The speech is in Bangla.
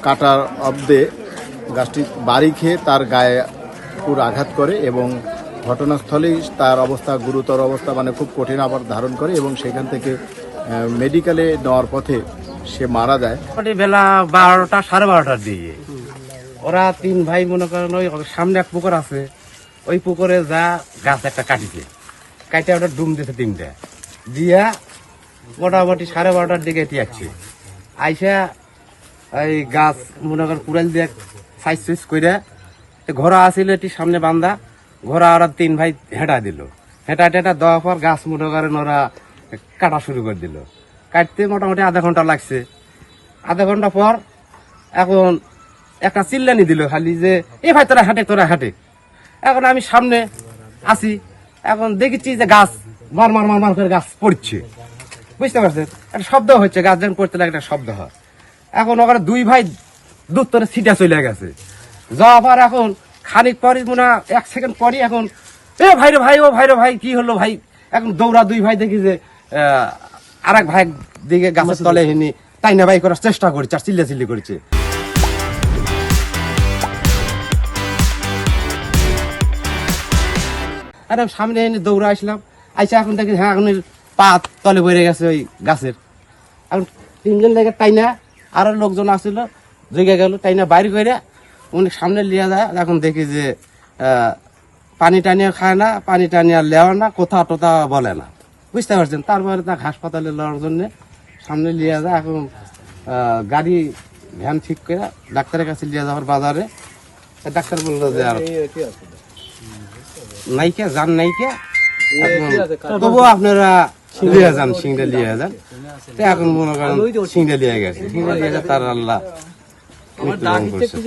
কাটার অব্দে গাছটি বাড়ি খেয়ে তার গায়ে পুরো আঘাত করে এবং ঘটনাস্থলেই তার অবস্থা গুরুতর অবস্থা, মানে খুব কঠিন আবার ধারণ করে এবং সেখান থেকে মেডিকেলে নেওয়ার পথে সে মারা যায়। বেলা 12টা 12:30টার দিকে ওরা 3 ভাই মনে করেন ওই সামনে এক পুকুর আছে, ওই পুকুরে যা গাছ একটা কাটিছে, কাটে ওটা ডুম দিতে 3টা দিয়া মোটামুটি 12:30টার দিকে এটি আসছে আইসা এই গাছ মনে করেন কুড়াল দিয়ে সাইজ সুইজ করে ঘোড়া আসিল এটি সামনে বান্ধা, ঘোড়া ওরা 3 ভাই হেঁটা দিল, হেঁটা দেওয়ার পর গাছ মনে করেন ওরা কাটা শুরু করে দিল। কাটতে মোটামুটি আধা ঘন্টা লাগছে। আধা ঘন্টা পর এখন একটা চিল্লানি দিল খালি যে এ ভাই তোরা হাঁটে। এখন আমি সামনে আসি, এখন দেখেছি যে গাছ মার করে গাছ পড়ছে, বুঝতে পারছেন? একটা শব্দ হচ্ছে, গাছ যখন পড়তে লাগে একটা শব্দ হয়। এখন ওখানে 2 ভাই দূর থেকে ছিটা চলে গেছে, যাওয়ার পর এখন খানিক পরই মনে 1 সেকেন্ড পরই এখন এ ভাইরে ভাই কি হলো ভাই, এখন দৌড়া 2 ভাই দেখি যে আরেক ভাই দিকে গাছের তলে হিনি তাই না ভাই করার চেষ্টা করছে আর চিল্লি করছে। আরে সামনে এনে দৌড়া আসলাম, আইসা এখন দেখি হ্যাঁ এখন পা তলে পড়ে গেছে ওই গাছের। এখন 3 জন লেগে তাই না আরো লোকজন আসছিল, জেগে গেল, তাই না বাইরে করে উনি সামনে লিয়া যায়। এখন দেখি যে পানি টানিও খায় না, পানি টানিয়ে লেওয়া না, কোথা টোথা বলে না, বুঝতে পারছেন? তারপরে তা হাসপাতালে নেওয়ার জন্য সামনে লিয়া যায়। এখন গাড়ি ভ্যান ঠিক করে ডাক্তারের কাছে লিয়ে যাওয়ার বাজারে, ডাক্তার বললো যে আর নাইকে যান নাইকে, তবু আপনারা লিয়ে যান, সিংড়া লিয়ে যান। এখন মনে করেন সিংড়া লিয়ে গেছে, তার আল্লাহ মৃত্যুবরণ করছে।